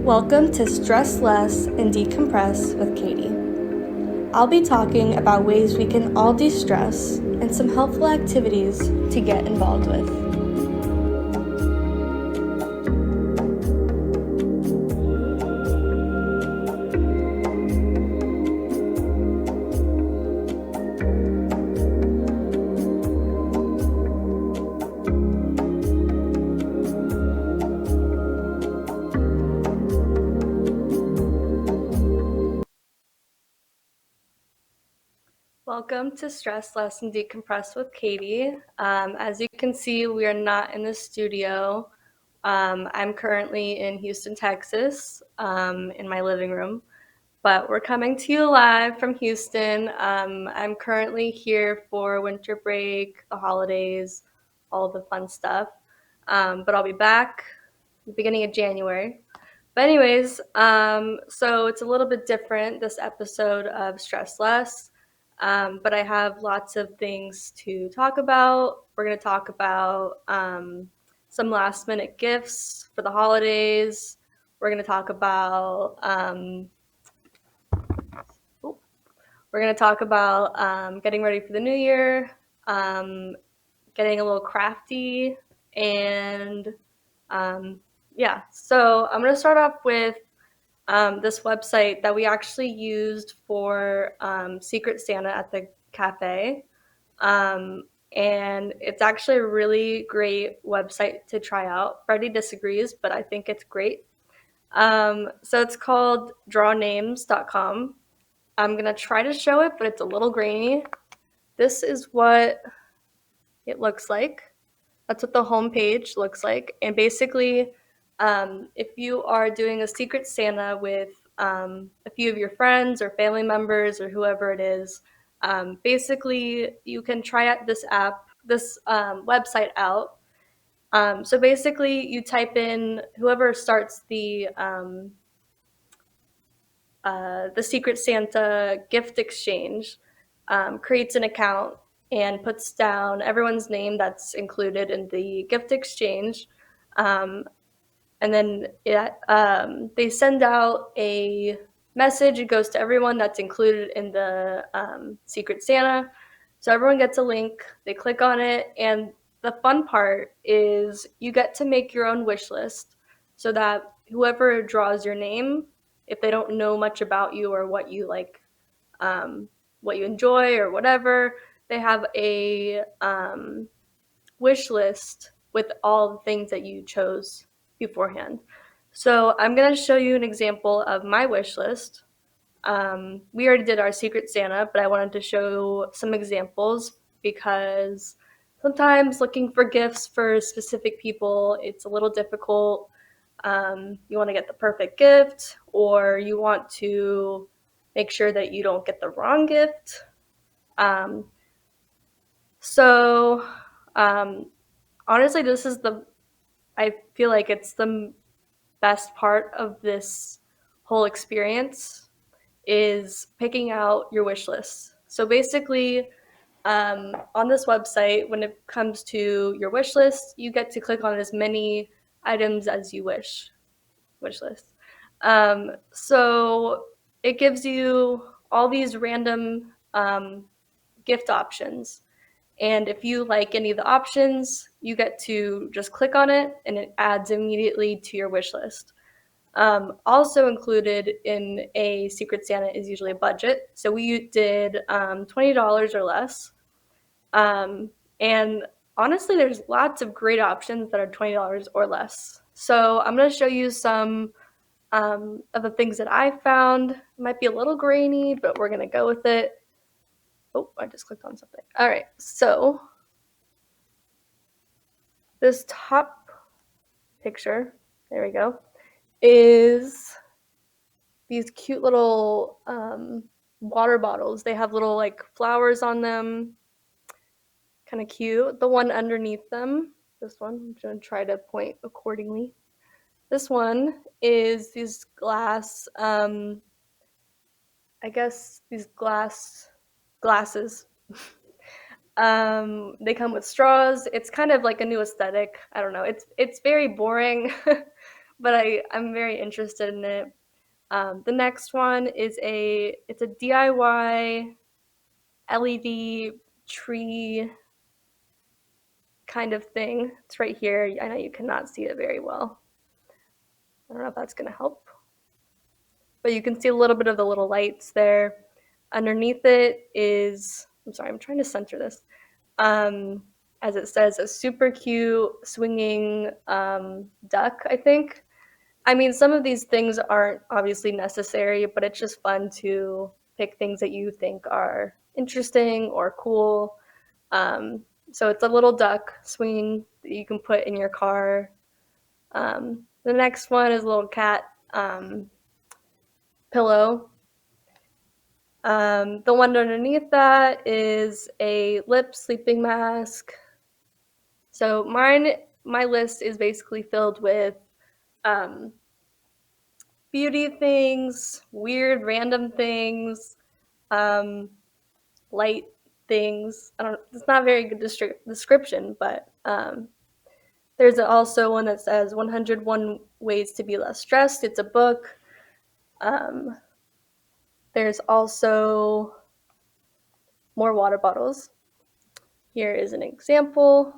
Welcome to Stress Less and Decompress with Katie. I'll be talking about ways we can all de-stress and some helpful activities to get involved with. Welcome to Stress Less and Decompress with Katie. As you can see, we are not in the studio. I'm currently in Houston, Texas, in my living room, but we're coming to you live from Houston. I'm currently here for winter break, the holidays, all the fun stuff, but I'll be back the beginning of January. But anyways, so it's a little bit different, this episode of Stress Less. But I have lots of things to talk about. We're going to talk about some last minute gifts for the holidays. We're going to talk about getting ready for the new year, getting a little crafty, and yeah. So I'm going to start off with this website that we actually used for Secret Santa at the cafe. And it's actually a really great website to try out. Freddie disagrees, but I think it's great. So it's called drawnames.com. I'm going to try to show it, but it's a little grainy. This is what it looks like. That's what the homepage looks like. And basically, if you are doing a Secret Santa with a few of your friends or family members or whoever it is, basically you can try out this website out. So basically, you type in whoever starts the Secret Santa gift exchange, creates an account and puts down everyone's name that's included in the gift exchange. And then they send out a message. It goes to everyone that's included in the Secret Santa. So everyone gets a link. They click on it. And the fun part is you get to make your own wish list so that whoever draws your name, if they don't know much about you or what you like, what you enjoy or whatever, they have a wish list with all the things that you chose beforehand. So I'm going to show you an example of my wish list. We already did our Secret Santa, but I wanted to show some examples because sometimes looking for gifts for specific people, it's a little difficult. You want to get the perfect gift, or you want to make sure that you don't get the wrong gift. So honestly, I feel like it's the best part of this whole experience is picking out your wish list. So basically, on this website, when it comes to your wish list, you get to click on as many items as you wish list. So it gives you all these random gift options. And if you like any of the options, you get to just click on it and it adds immediately to your wish list. Also included in a Secret Santa is usually a budget. So we did $20 or less. And honestly, there's lots of great options that are $20 or less. So I'm going to show you some of the things that I found. It might be a little grainy, but we're going to go with it. Oh, I just clicked on something. All right, so this top picture, there we go, is these cute little water bottles. They have little like flowers on them, kind of cute. The one underneath them, this one, I'm going to try to point accordingly. This one is these glass, I guess these glasses. They come with straws. It's kind of like a new aesthetic. I don't know. It's very boring, but I'm very interested in it. The next one is it's a DIY LED tree kind of thing. It's right here. I know you cannot see it very well. I don't know if that's gonna help, but you can see a little bit of the little lights there. Underneath it is, I'm sorry, I'm trying to center this. Um, as it says, a super cute swinging duck, I think. I mean, some of these things aren't obviously necessary, but it's just fun to pick things that you think are interesting or cool. Um, so it's a little duck swinging that you can put in your car. The next one is a little cat pillow. The one underneath that is a lip sleeping mask. So my list is basically filled with um, beauty things, weird random things, um, light things. I don't. It's not a very good description, but there's also one that says 101 Ways to Be Less Stressed. It's a book. Um, there's also more water bottles. Here is an example.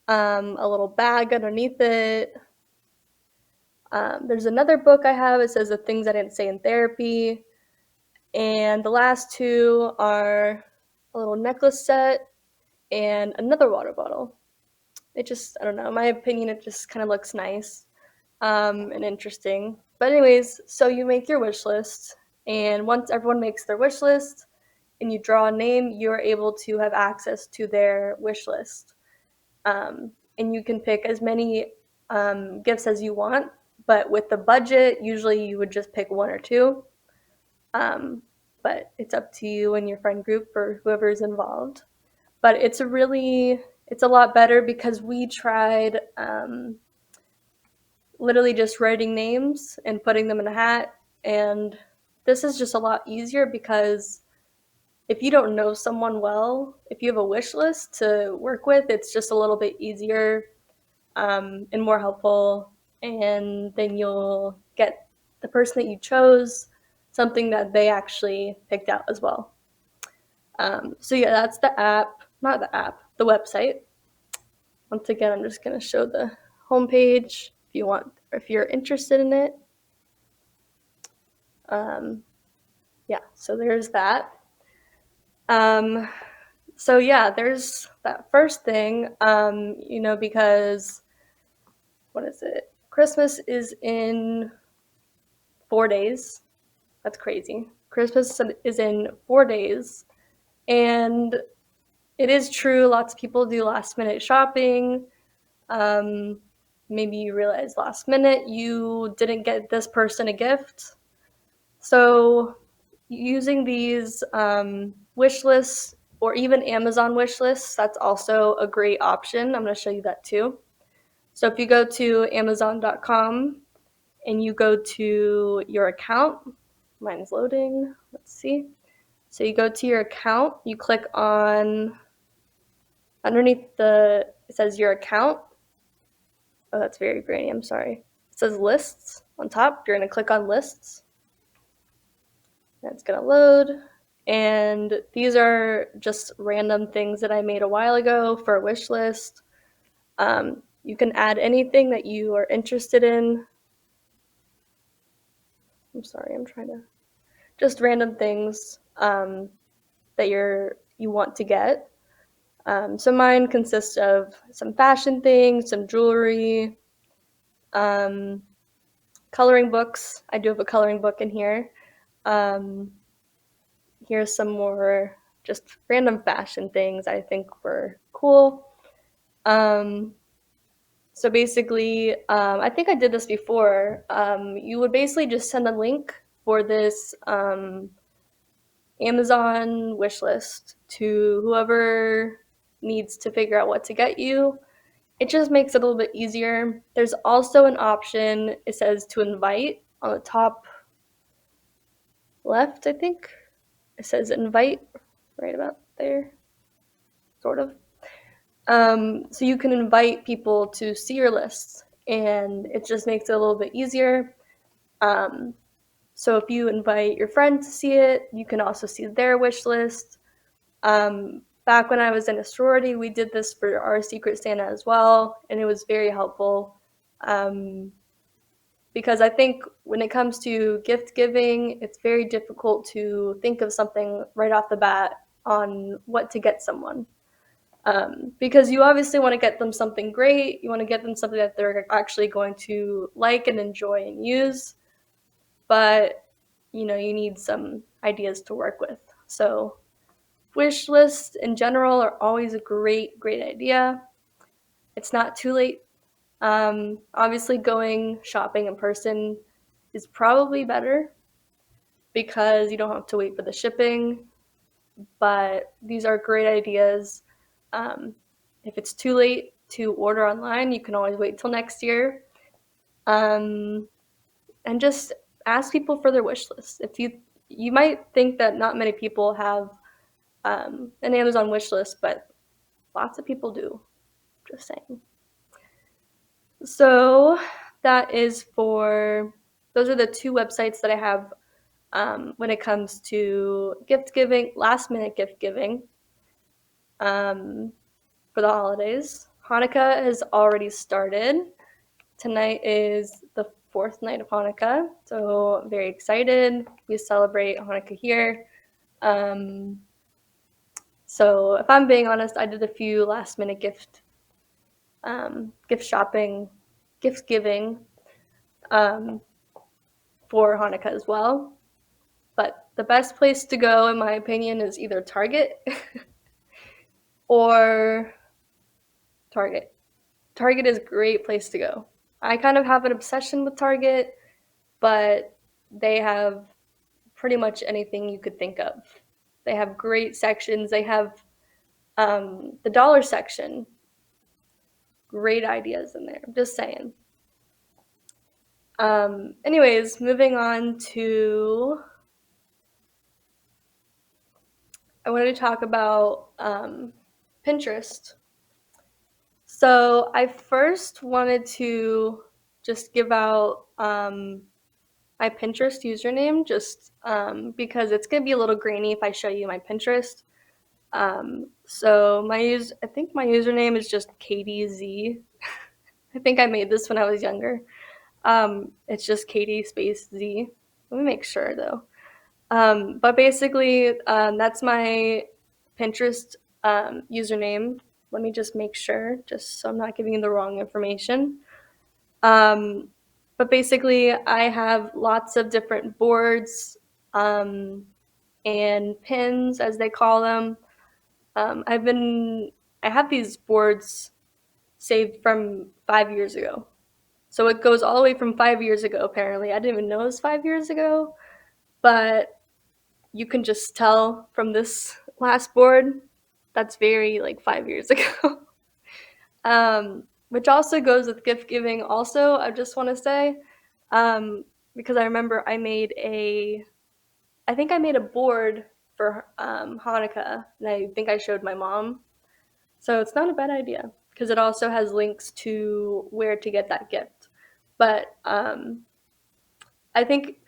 A little bag underneath it. There's another book I have. It says The Things I Didn't Say in Therapy. And the last two are a little necklace set and another water bottle. It just, I don't know, in my opinion, it just kind of looks nice and interesting. But anyways, so you make your wish list, and once everyone makes their wish list and you draw a name, you're able to have access to their wish list. And you can pick as many gifts as you want, but with the budget, usually you would just pick one or two. Um, but it's up to you and your friend group or whoever's involved. But it's a lot better because we tried literally just writing names and putting them in a hat. And this is just a lot easier because if you don't know someone well, if you have a wish list to work with, it's just a little bit easier and more helpful. And then you'll get the person that you chose something that they actually picked out as well. So yeah, that's the app, not the app, the website. Once again, I'm just going to show the homepage if you want, or if you're interested in it. Yeah, so there's that. So yeah, there's that first thing, because what is it? Christmas is in 4 days. That's crazy. Christmas is in 4 days. And it is true, lots of people do last minute shopping. Maybe you realize last minute you didn't get this person a gift. So using these wish lists or even Amazon wish lists, that's also a great option. I'm going to show you that too. So if you go to Amazon.com and you go to your account, mine's loading. Let's see. So you go to your account, you click on underneath it says your account. Oh, that's very grainy. I'm sorry. It says lists on top. You're going to click on lists. That's going to load. And these are just random things that I made a while ago for a wish list. You can add anything that you are interested in. I'm sorry, I'm trying to just random things that you want to get. So mine consists of some fashion things, some jewelry, coloring books. I do have a coloring book in here. Here's some more just random fashion things I think were cool. So basically, I think I did this before. You would basically just send a link for this Amazon wish list to whoever needs to figure out what to get you. It just makes it a little bit easier. There's also an option, it says to invite on the top left, I think. It says invite right about there. sort of. So you can invite people to see your lists, and it just makes it a little bit easier. Um, so if you invite your friend to see it, you can also see their wish list. Back when I was in a sorority, we did this for our Secret Santa as well, and it was very helpful. Um, because I think when it comes to gift giving, it's very difficult to think of something right off the bat on what to get someone. Because you obviously want to get them something great, you want to get them something that they're actually going to like and enjoy and use, but you need some ideas to work with. So wish lists in general are always a great idea. It's not too late. Obviously, going shopping in person is probably better because you don't have to wait for the shipping, but these are great ideas. Um, if it's too late to order online, you can always wait till next year. Um, and just ask people for their wish list. If you might think that not many people have an Amazon wish list, but lots of people do. Just saying. So that is for those are the two websites that I have when it comes to gift giving, last minute gift giving um, for the holidays. Hanukkah has already started. Tonight is the fourth night of Hanukkah, so I'm very excited. We celebrate Hanukkah here. Um, so if I'm being honest, I did a few last minute gift shopping, gift giving um, for Hanukkah as well. But the best place to go, in my opinion, is either Target or Target. Target is a great place to go. I kind of have an obsession with Target, but they have pretty much anything you could think of. They have great sections. They have the dollar section. Great ideas in there. I'm just saying. Anyways, moving on to, I wanted to talk about Pinterest. So I first wanted to just give out my Pinterest username, just because it's gonna be a little grainy if I show you my Pinterest. So I think my username is just Katie Z. I think I made this when I was younger. It's just Katie space Z. Let me make sure though. But basically, that's my Pinterest username. Let me just make sure, just so I'm not giving you the wrong information. Um, but basically, I have lots of different boards and pins, as they call them. Um, I've been, I have these boards saved from 5 years ago. So it goes all the way from 5 years ago, apparently. I didn't even know it was 5 years ago, but you can just tell from this last board that's very like 5 years ago. Which also goes with gift giving. Also, I just want to say, because I remember I think I made a board for Hanukkah, and I think I showed my mom. So it's not a bad idea because it also has links to where to get that gift. But I think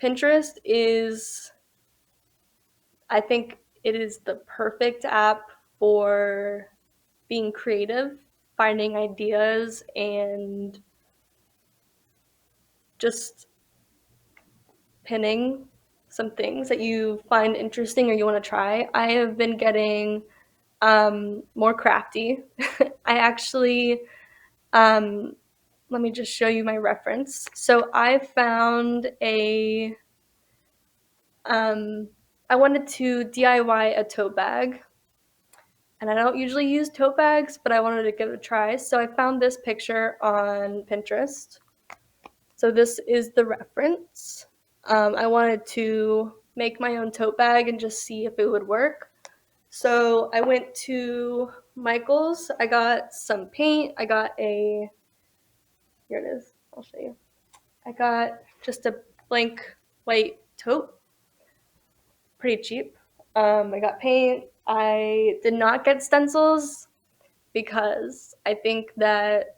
I think it is the perfect app for being creative, finding ideas, and just pinning some things that you find interesting or you want to try. I have been getting more crafty. I actually, um, let me just show you my reference. So I found I wanted to DIY a tote bag. And I don't usually use tote bags, but I wanted to give it a try. So I found this picture on Pinterest. So this is the reference. I wanted to make my own tote bag and just see if it would work. So I went to Michael's. I got some paint. Here it is. I'll show you. I got just a blank white tote, pretty cheap. I got paint. I did not get stencils because I think that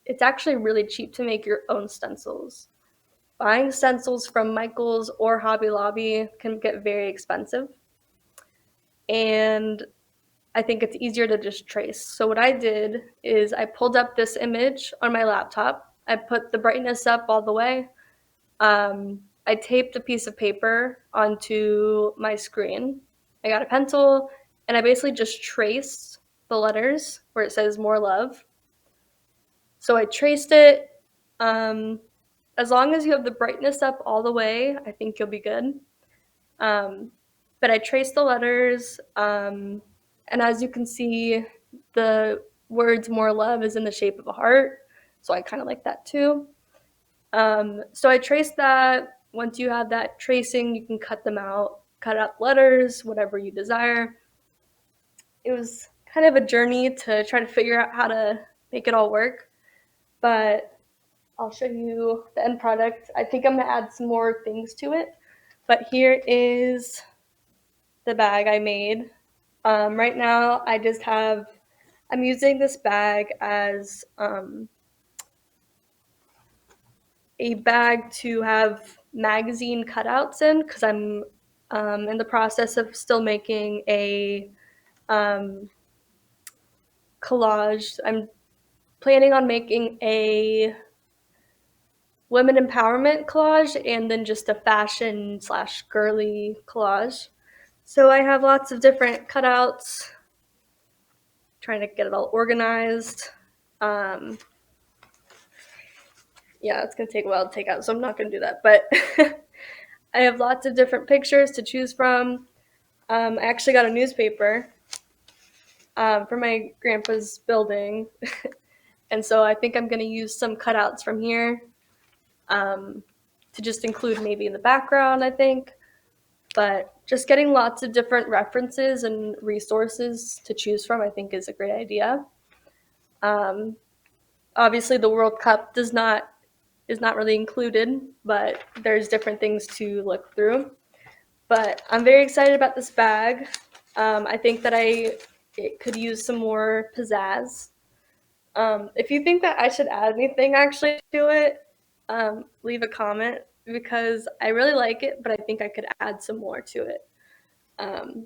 it's actually really cheap to make your own stencils. Buying stencils from Michael's or Hobby Lobby can get very expensive, and I think it's easier to just trace. So what I did is I pulled up this image on my laptop. I put the brightness up all the way. I taped a piece of paper onto my screen. I got a pencil, and I basically just traced the letters where it says more love. So I traced it. As long as you have the brightness up all the way, I think you'll be good. But I traced the letters, and as you can see, the words more love is in the shape of a heart. So I kind of like that too. So I traced that. Once you have that tracing, you can cut them out, cut out letters, whatever you desire. It was kind of a journey to try to figure out how to make it all work, but I'll show you the end product. I think I'm gonna add some more things to it, but here is the bag I made. Right now, I'm using this bag as a bag to have magazine cutouts in because I'm in the process of still making a collage. I'm planning on making a women empowerment collage and then just a fashion / girly collage. So I have lots of different cutouts, trying to get it all organized. Yeah, it's gonna take a while to take out, so I'm not gonna do that. But I have lots of different pictures to choose from. I actually got a newspaper for my grandpa's building, and so I think I'm gonna use some cutouts from here to just include maybe in the background, I think. But just getting lots of different references and resources to choose from, I think, is a great idea. Obviously, the World Cup is not really included, but there's different things to look through. But I'm very excited about this bag. I think that it could use some more pizzazz. If you think that I should add anything actually to it, leave a comment because I really like it, but I think I could add some more to it. And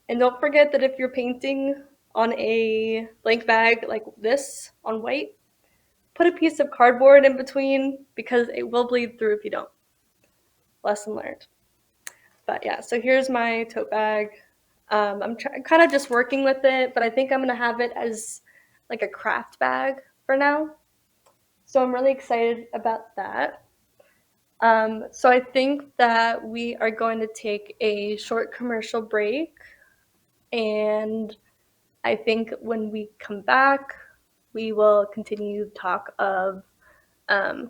don't forget that if you're painting on a blank bag like this on white, put a piece of cardboard in between because it will bleed through if you don't. Lesson learned. But yeah, so here's my tote bag. I'm kind of just working with it, but I think I'm going to have it as like a craft bag for now. So I'm really excited about that. So I think that we are going to take a short commercial break, and I think when we come back, we will continue talk of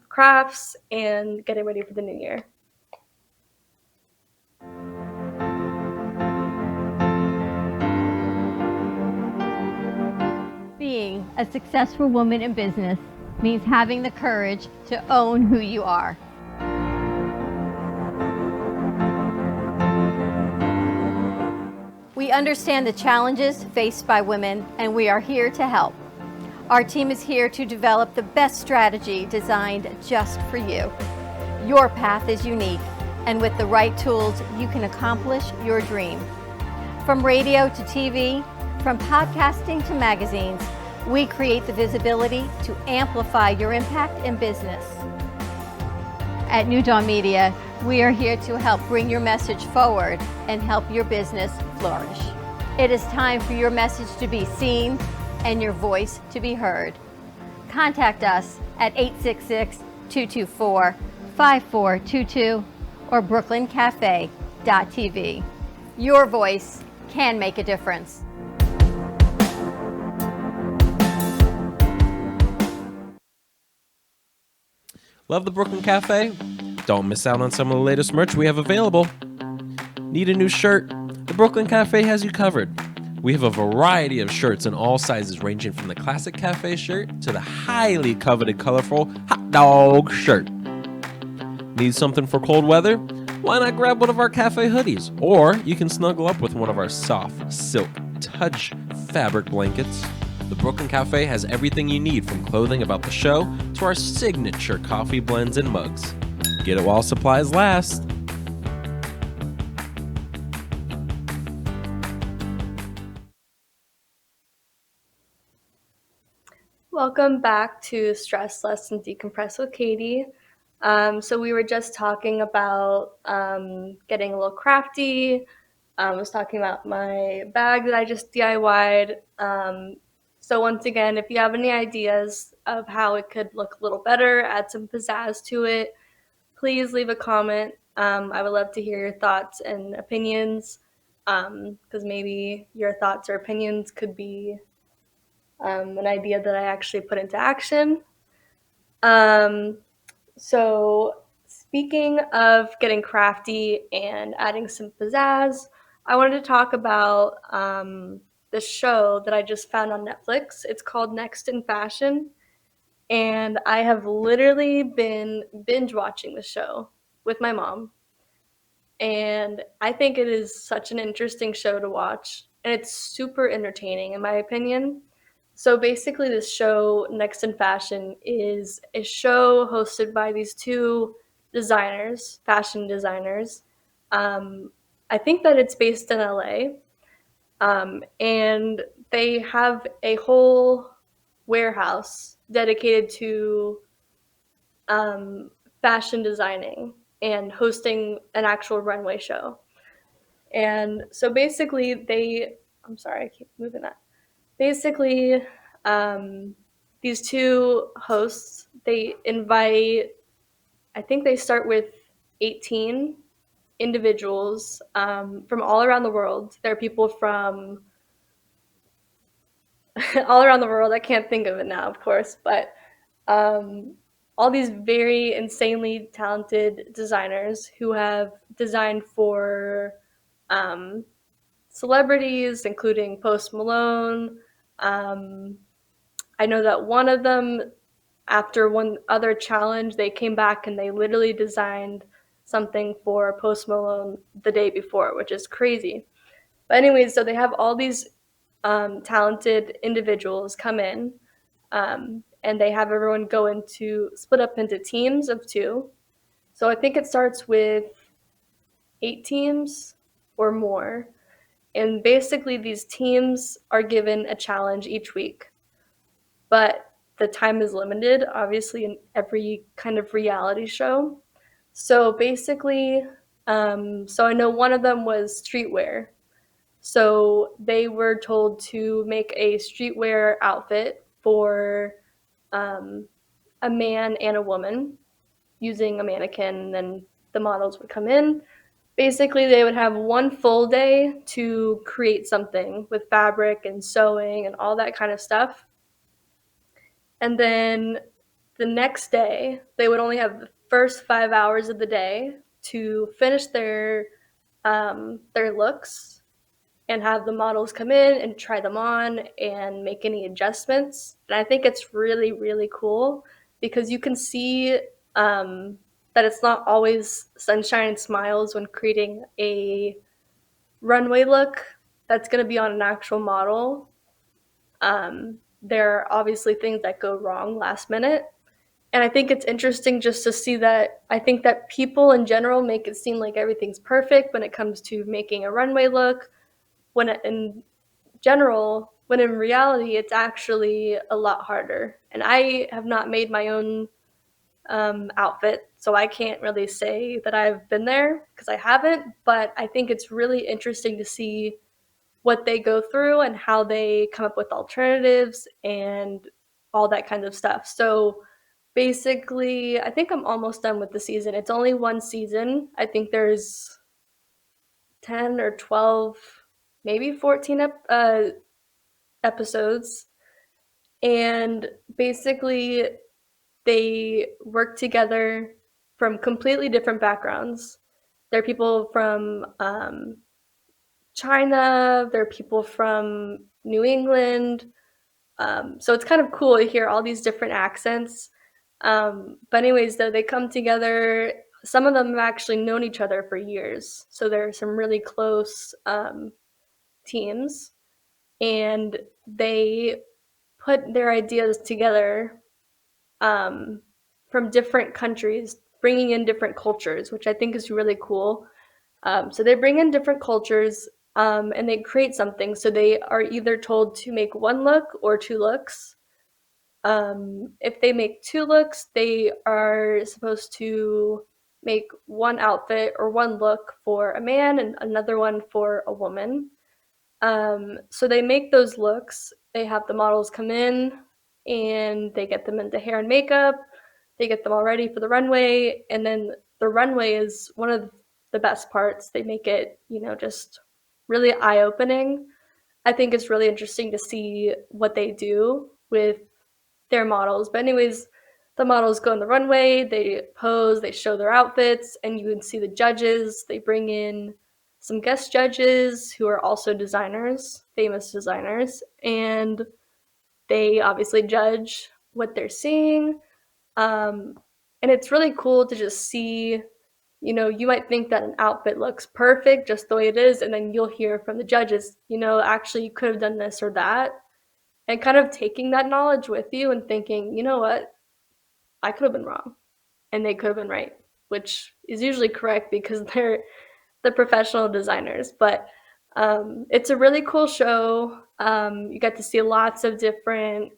crafts and getting ready for the new year. Being a successful woman in business means having the courage to own who you are. We understand the challenges faced by women, and we are here to help. Our team is here to develop the best strategy designed just for you. Your path is unique, and with the right tools, you can accomplish your dream. From radio to TV, from podcasting to magazines, we create the visibility to amplify your impact in business. At New Dawn Media, we are here to help bring your message forward and help your business flourish. It is time for your message to be seen and your voice to be heard. Contact us at 866-224-5422 or brooklyncafe.tv. Your voice can make a difference. Love the Brooklyn Cafe? Don't miss out on some of the latest merch we have available. Need a new shirt? The Brooklyn Cafe has you covered. We have a variety of shirts in all sizes, ranging from the classic cafe shirt to the highly coveted colorful hot dog shirt. Need something for cold weather? why not grab one of our cafe hoodies? Or you can snuggle up with one of our soft, silk, touch fabric blankets. The Brooklyn Cafe has everything you need, from clothing about the show to our signature coffee blends and mugs. Get it while supplies last. Welcome back to Stress Less and Decompress with Katie. So we were just talking about getting a little crafty. I was talking about my bag that I just DIY'd. So once again, if you have any ideas of how it could look a little better, add some pizzazz to it, please leave a comment. I would love to hear your thoughts and opinions, because maybe your thoughts or opinions could be an idea that I actually put into action. Um, so, speaking of getting crafty and adding some pizzazz, I wanted to talk about the show that I just found on Netflix. It's called Next in Fashion, and I have literally been binge watching the show with my mom. And I think it is such an interesting show to watch, and it's super entertaining, in my opinion. So basically, this show, Next in Fashion, is a show hosted by these two designers, fashion designers. Um, I think that it's based in LA, and they have a whole warehouse dedicated to um, fashion designing and hosting an actual runway show. And so basically, I'm sorry, I keep moving that. Basically, these two hosts, they invite, I think they start with 18 individuals from all around the world. There are people from all around the world. I can't think of it now, of course, but um, all these very insanely talented designers who have designed for um, celebrities, including Post Malone. Um, I know that one of them, after one other challenge, they came back and they literally designed something for Post Malone the day before, which is crazy. But anyways, so they have all these talented individuals come in, and they have everyone go into split up into teams of two. So I think it starts with 8 teams or more. And basically, these teams are given a challenge each week, but the time is limited, obviously, in every kind of reality show. So basically, so I know one of them was streetwear. So they were told to make a streetwear outfit for um, a man and a woman using a mannequin, and then the models would come in. Basically, they would have one full day to create something with fabric and sewing and all that kind of stuff. And then the next day, they would only have the first 5 hours of the day to finish their looks and have the models come in and try them on and make any adjustments. And I think it's really, really cool because you can see that it's not always sunshine and smiles when creating a runway look that's going to be on an actual model. There are obviously things that go wrong last minute. And I think it's interesting just to see that I think that people in general make it seem like everything's perfect when it comes to making a runway look, when in general, when in reality, it's actually a lot harder. And I have not made my own outfit, so I can't really say that I've been there because I haven't. But I think it's really interesting to see what they go through and how they come up with alternatives and all that kind of stuff. So basically, I think I'm almost done with the season. It's only one season. I think there's 10 or 12, maybe 14 episodes. And basically, they work together from completely different backgrounds. There are people from China, there are people from New England. So it's kind of cool to hear all these different accents. But anyways, though, they come together some of them have actually known each other for years. So there are some really close teams, and they put their ideas together um, from different countries, bringing in different cultures, which I think is really cool. So they bring in different cultures and they create something. So they are either told to make one look or two looks. If they make two looks, they are supposed to make one outfit or one look for a man and another one for a woman. So they make those looks. They have the models come in and they get them into hair and makeup. They get them all ready for the runway. And then the runway is one of the best parts. They make it, just really eye opening. I think it's really interesting to see what they do with their models. But, anyways, the models go on the runway, they pose, they show their outfits, and you can see the judges. They bring in some guest judges who are also designers, famous designers, and they obviously judge what they're seeing. And it's really cool to just see, you might think that an outfit looks perfect just the way it is, and then you'll hear from the judges, actually, you could have done this or that. And kind of taking that knowledge with you and thinking, you know what, I could have been wrong and they could have been right, which is usually correct because they're the professional designers. But it's a really cool show. You get to see lots of different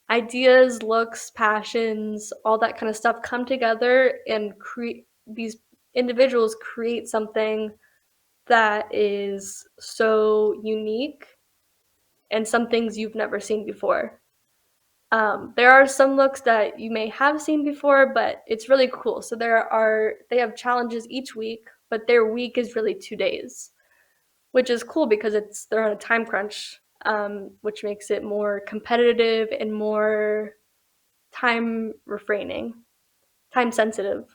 ideas, looks, passions, all that kind of stuff come together and create these individuals create something that is so unique and some things you've never seen before. There are some looks that you may have seen before, but it's really cool. So they have challenges each week, but their week is really 2 days, which is cool because they're on a time crunch, which makes it more competitive and more time refraining, time sensitive.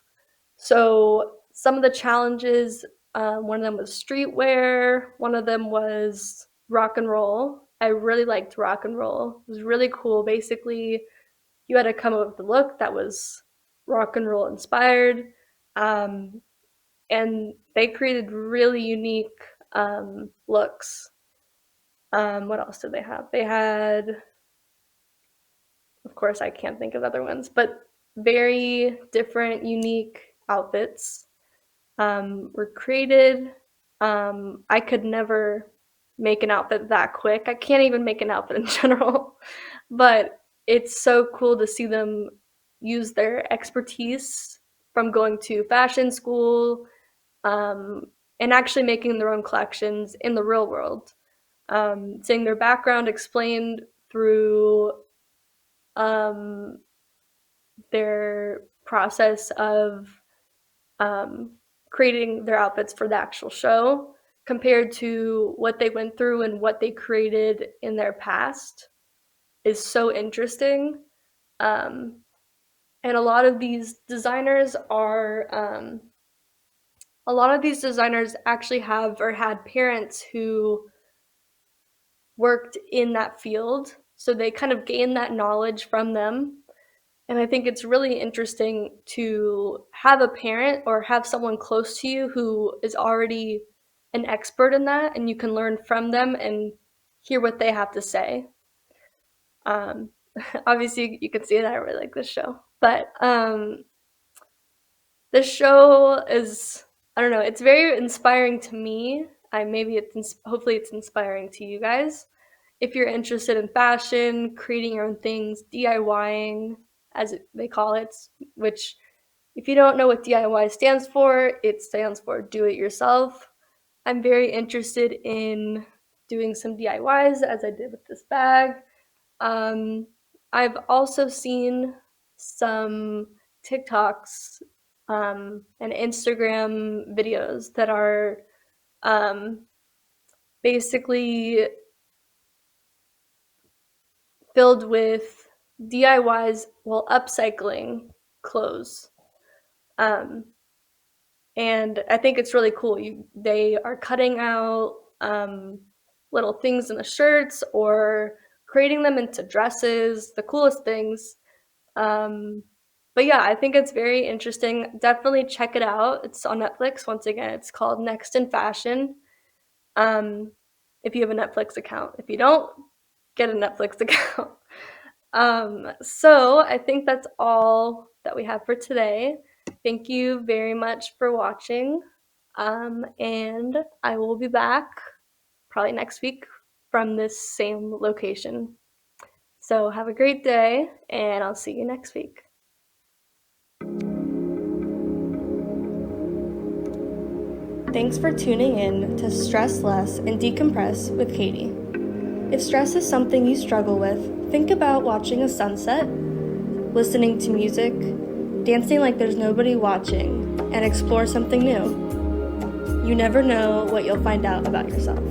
So some of the challenges, one of them was streetwear, one of them was rock and roll. I really liked rock and roll. It was really cool. Basically, you had to come up with a look that was rock and roll inspired. Um, and they created really unique looks. What else did they have? They had, of course, I can't think of other ones, but very different, unique outfits were created. I could never make an outfit that quick. I can't even make an outfit in general, but it's so cool to see them use their expertise from going to fashion school um, and actually making their own collections in the real world. Seeing their background explained through um, their process of um, creating their outfits for the actual show compared to what they went through and what they created in their past is so interesting. Um, and a lot of these designers actually have or had parents who worked in that field. So they kind of gain that knowledge from them. And I think it's really interesting to have a parent or have someone close to you who is already an expert in that and you can learn from them and hear what they have to say. Um, Obviously, you can see that I really like this show. But this show is, I don't know, it's very inspiring to me. Hopefully it's inspiring to you guys. If you're interested in fashion, creating your own things, DIYing, as they call it, which if you don't know what DIY stands for, it stands for do it yourself. I'm very interested in doing some DIYs as I did with this bag. Um, I've also seen some TikToks and Instagram videos that are um, basically filled with DIYs while upcycling clothes. Um, and I think it's really cool. They are cutting out little things in the shirts or creating them into dresses, the coolest things. Um, But yeah, I think it's very interesting. Definitely check it out. It's on Netflix. Once again, it's called Next in Fashion. Um, if you have a Netflix account. If you don't, get a Netflix account. So I think that's all that we have for today. Thank you very much for watching. And I will be back probably next week from this same location. So have a great day, and I'll see you next week. Thanks for tuning in to Stress Less and Decompress with Katie. If stress is something you struggle with, think about watching a sunset, listening to music, dancing like there's nobody watching, and explore something new. You never know what you'll find out about yourself.